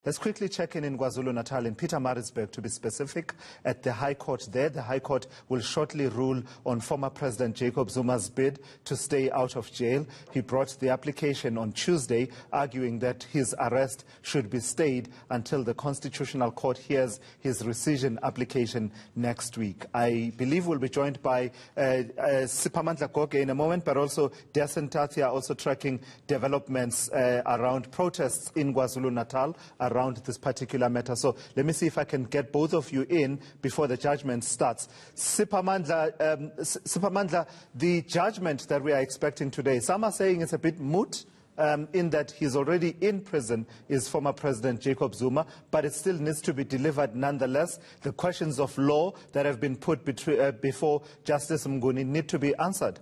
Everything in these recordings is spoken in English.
Let's quickly check in KwaZulu-Natal, in Pietermaritzburg to be specific, at the High Court there. The High Court will shortly rule on former President Jacob Zuma's bid to stay out of jail. He brought the application on Tuesday, arguing that his arrest should be stayed until the Constitutional Court hears his rescission application next week. I believe we'll be joined by Siphamandla Goge in a moment, but also Desen Tathia, also tracking developments around protests in KwaZulu-Natal around this particular matter. So let me see if I can get both of you in before the judgment starts. Siphamandla, the judgment that we are expecting today, some are saying it's a bit moot in that he's already in prison, is former President Jacob Zuma, but it still needs to be delivered nonetheless. The questions of law that have been put before Justice Mnguni need to be answered.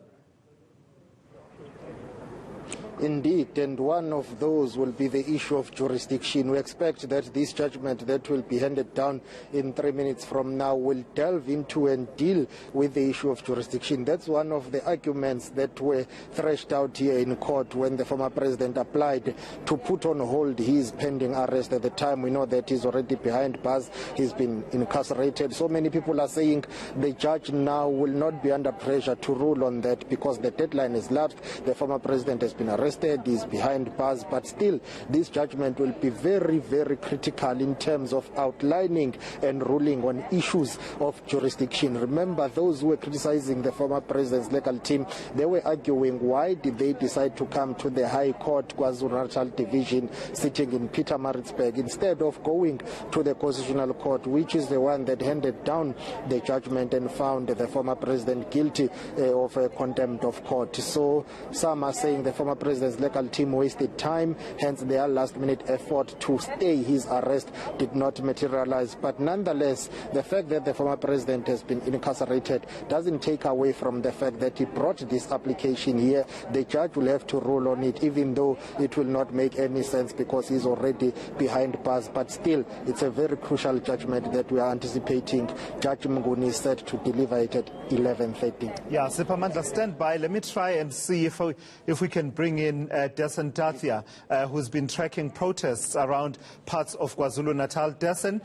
Indeed, and one of those will be the issue of jurisdiction. We expect that this judgment that will be handed down in 3 minutes from now will delve into and deal with the issue of jurisdiction. That's one of the arguments that were threshed out here in court when the former president applied to put on hold his pending arrest. At the time, we know that he's already behind bars. He's been incarcerated. So many people are saying the judge now will not be under pressure to rule on that because the deadline is lapsed. The former president has been arrested, is behind bars, but still this judgment will be very, very critical in terms of outlining and ruling on issues of jurisdiction. Remember, those who were criticizing the former president's legal team, they were arguing, why did they decide to come to the High Court KwaZulu-Natal Division sitting in Pietermaritzburg instead of going to the Constitutional Court, which is the one that handed down the judgment and found the former president guilty of contempt of court. So some are saying the former president's legal team wasted time, hence their last-minute effort to stay his arrest did not materialize. But nonetheless, the fact that the former president has been incarcerated doesn't take away from the fact that he brought this application here. The judge will have to rule on it, even though it will not make any sense because he's already behind bars. But still, it's a very crucial judgment that we are anticipating. Judge Mnguni is set to deliver it at 11:30. Yeah, Siphamandla, stand by. Let me try and see if we can bring in Desen Tathia, who's been tracking protests around parts of KwaZulu-Natal. Desen,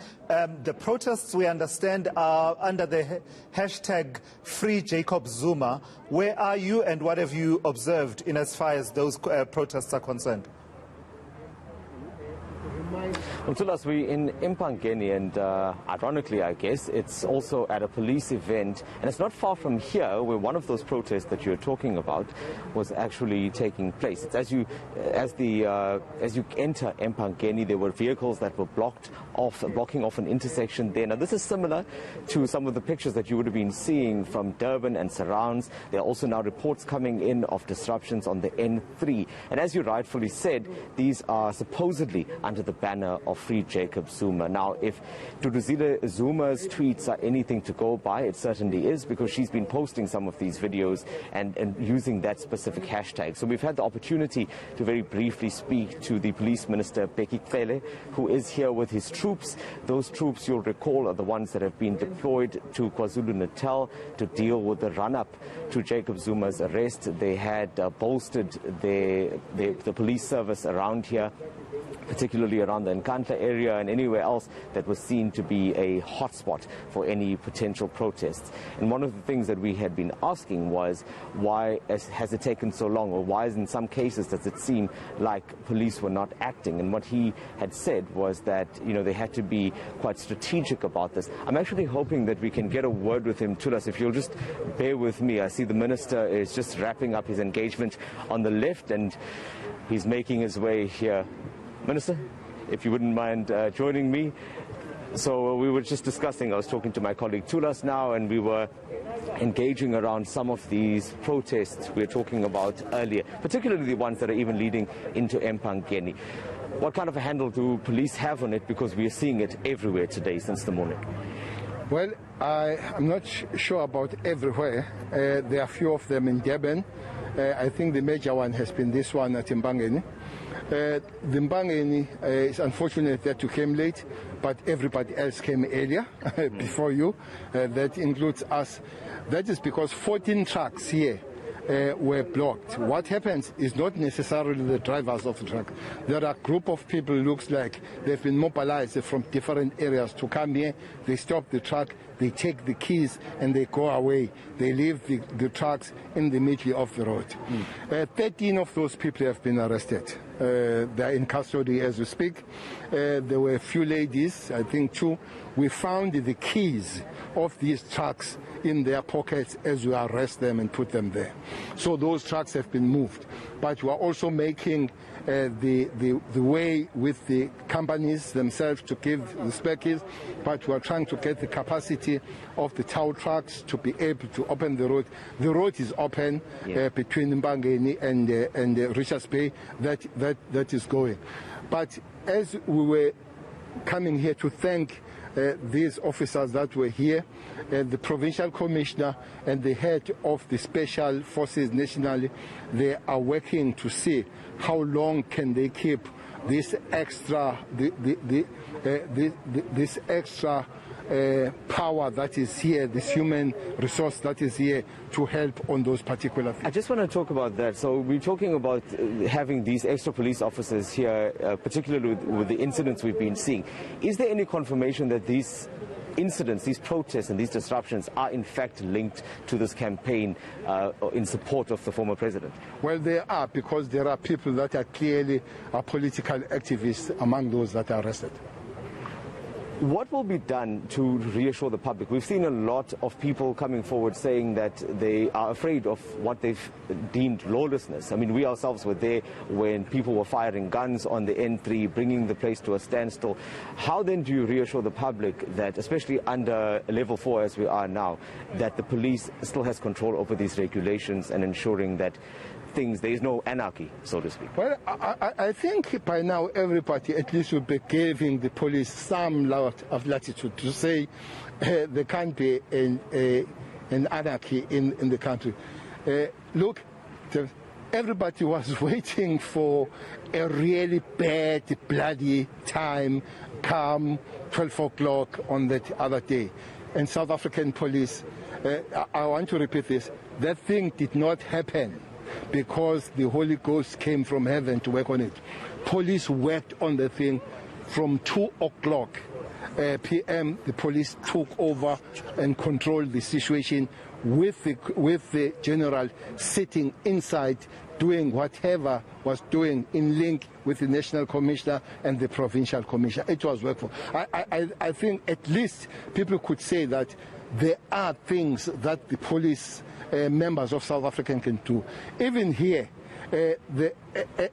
the protests, we understand, are under the hashtag Free Jacob Zuma. Where are you and what have you observed in as far as those protests are concerned? Well, Tulas, we're in Mpangeni, and ironically, I guess, it's also at a police event, and it's not far from here where one of those protests that you're talking about was actually taking place. It's as you enter Mpangeni, there were vehicles that were blocking off an intersection there. Now, this is similar to some of the pictures that you would have been seeing from Durban and surrounds. There are also now reports coming in of disruptions on the N3, and as you rightfully said, these are supposedly under the banner of Free Jacob Zuma. Now, if Duduzile Zuma's tweets are anything to go by, it certainly is, because she's been posting some of these videos and using that specific hashtag. So we've had the opportunity to very briefly speak to the Police Minister, Bheki Cele, who is here with his troops. Those troops, you'll recall, are the ones that have been deployed to KwaZulu-Natal to deal with the run-up to Jacob Zuma's arrest. They had bolstered the police service around here, particularly around the Nkandla area and anywhere else that was seen to be a hotspot for any potential protests. And one of the things that we had been asking was, why has it taken so long, or why in some cases does it seem like police were not acting? And what he had said was that, they had to be quite strategic about this. I'm actually hoping that we can get a word with him. Tulas, if you'll just bear with me. I see the minister is just wrapping up his engagement on the left, and he's making his way here. Minister, if you wouldn't mind joining me. So we were just discussing, I was talking to my colleague Tulas now, and we were engaging around some of these protests we were talking about earlier, particularly the ones that are even leading into Mpangeni. What kind of a handle do police have on it? Because we are seeing it everywhere today since the morning. Well, I'm not sure about everywhere. There are a few of them in Durban. I think the major one has been this one at Mpangeni. The Mpangeni is unfortunate that you came late, but everybody else came earlier before you. That includes us. That is because 14 trucks here were blocked. What happens is not necessarily the drivers of the truck. There are a group of people, looks like they've been mobilized from different areas to come here. They stop the truck, they take the keys and they go away. They leave the trucks in the middle of the road. 13 of those people have been arrested. They're in custody as we speak. There were a few ladies, I think 2. We found the keys of these trucks in their pockets as we arrest them and put them there. So those trucks have been moved. But we are also making the way with the companies themselves to give the spare keys, but we are trying to get the capacity of the tow trucks to be able to open the road. The road is open between Mbangeni and Richards Bay. That is going. But as we were coming here to thank these officers that were here, the provincial commissioner and the head of the special forces nationally, they are working to see how long can they keep this extra this extra power that is here, this human resource that is here to help on those particular things. I just want to talk about that. So we're talking about having these extra police officers here, particularly with the incidents we've been seeing. Is there any confirmation that these incidents, these protests and these disruptions are in fact linked to this campaign in support of the former president? Well, they are, because there are people that are clearly political activists among those that are arrested. What will be done to reassure the public? We've seen a lot of people coming forward saying that they are afraid of what they've deemed lawlessness. I mean, we ourselves were there when people were firing guns on the N3, bringing the place to a standstill. How then do you reassure the public that, especially under level 4 as we are now, that the police still has control over these regulations and ensuring that there is no anarchy, so to speak? Well, I think by now everybody at least will be giving the police some lot of latitude to say there can't be an anarchy in the country. Look, everybody was waiting for a really bad, bloody time come 12 o'clock on that other day. And South African police, I want to repeat this, that thing did not happen because the Holy Ghost came from heaven to work on it. Police worked on the thing from 2 o'clock p.m. The police took over and controlled the situation with the general sitting inside doing whatever was doing in link with the national commissioner and the provincial commissioner. It was workful. I think at least people could say that there are things that the police members of South Africa can do. Even here,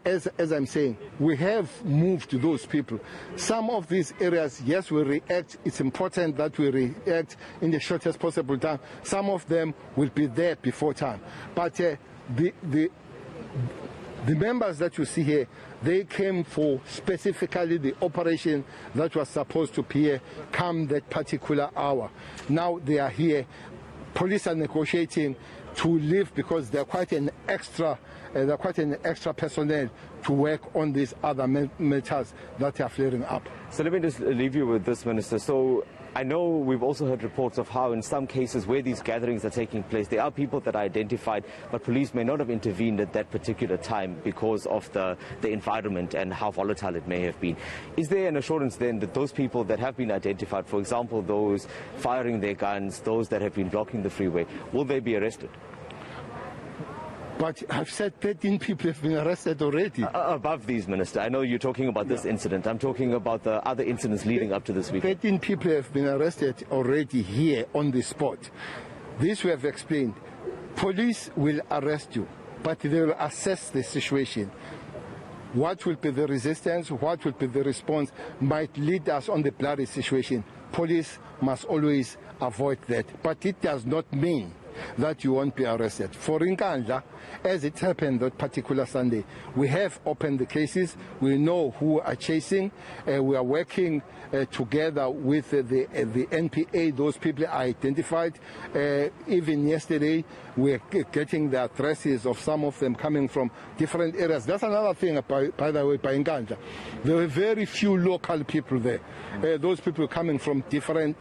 as I'm saying, we have moved those people. Some of these areas, yes, we react. It's important that we react in the shortest possible time. Some of them will be there before time. But the members that you see here, they came for specifically the operation that was supposed to be here come that particular hour. Now they are here. Police are negotiating to leave because they're quite an extra personnel to work on these other matters that are flaring up. So let me just leave you with this, Minister. So I know we've also heard reports of how in some cases where these gatherings are taking place, there are people that are identified, but police may not have intervened at that particular time because of the environment and how volatile it may have been. Is there an assurance then that those people that have been identified, for example, those firing their guns, those that have been blocking the freeway, will they be arrested? But I've said 13 people have been arrested already. Above these, Minister. I know you're talking about this incident. I'm talking about the other incidents leading up to this weekend. 13 people have been arrested already here on the spot. This we have explained. Police will arrest you, but they will assess the situation. What will be the resistance, what will be the response might lead us on the bloody situation. Police must always avoid that. But it does not mean that you won't be arrested. For Nkandla, as it happened that particular Sunday, we have opened the cases. We know who are chasing. We are working together with the NPA. Those people are identified. Even yesterday, we are getting the addresses of some of them coming from different areas. That's another thing, by the way, by Nkandla. There were very few local people there. Those people coming from different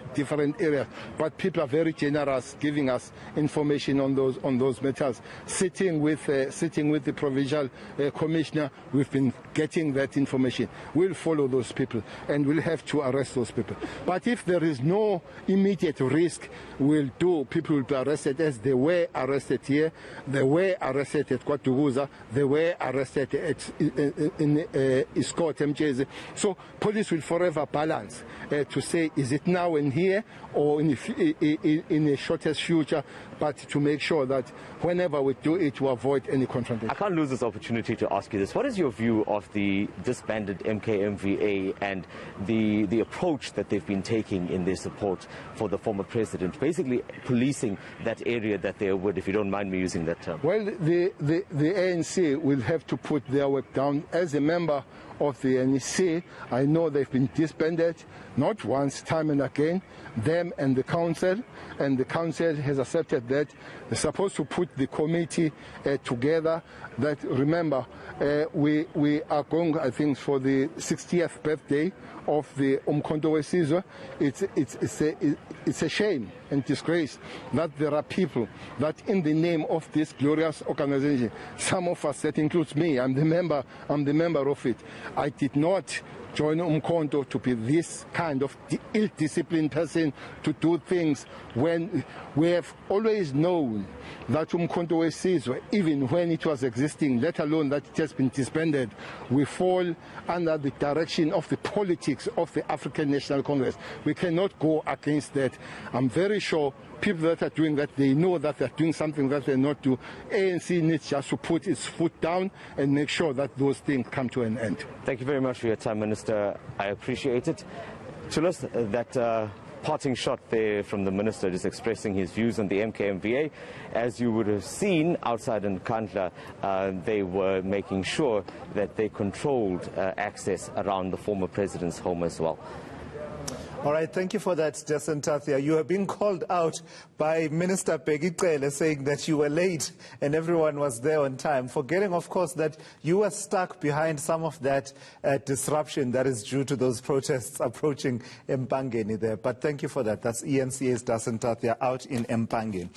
areas. But people are very generous, giving us information on those matters. Sitting with the provincial commissioner, we've been getting that information. We'll follow those people and we'll have to arrest those people. But if there is no immediate risk, people will be arrested as they were arrested here, they were arrested at KwaDukuza, they were arrested in Iskot Mjeze. So police will forever balance to say, is it now and here or in the shortest future, but to make sure that whenever we do it, to avoid any confrontation. I can't lose this opportunity to ask you this. What is your view of the disbanded MKMVA and the approach that they've been taking in their support for the former president, basically policing that area that they would, if you don't mind me using that term? Well, the ANC will have to put their work down. As a member of the NEC, I know they've been disbanded, not once, time and again, them and the council has accepted that. They're supposed to put the committee together. That, remember, we are going, I think, for the 60th birthday of the Umkhonto weSizwe. It's a shame and disgrace that there are people that in the name of this glorious organization, some of us, that includes me, I'm the member of it. I did not join Umkhonto to be this kind of ill-disciplined person to do things when we have always known that Umkhonto weSizwe, even when it was existing, let alone that it has been disbanded, we fall under the direction of the politics of the African National Congress. We cannot go against that. I'm very sure people that are doing that, they know that they're doing something that they're not doing. ANC needs just to put its foot down and make sure that those things come to an end. Thank you very much for your time, Minister. I appreciate it. Chulas, that parting shot there from the Minister just expressing his views on the MKMVA. As you would have seen outside in Nkandla, they were making sure that they controlled access around the former president's home as well. All right, thank you for that, Jason Tathia. You have been called out by Minister Bheki Cele saying that you were late and everyone was there on time, forgetting, of course, that you were stuck behind some of that disruption that is due to those protests approaching Mpangeni there. But thank you for that. That's ENCA's Jason Tathia out in Mpangeni.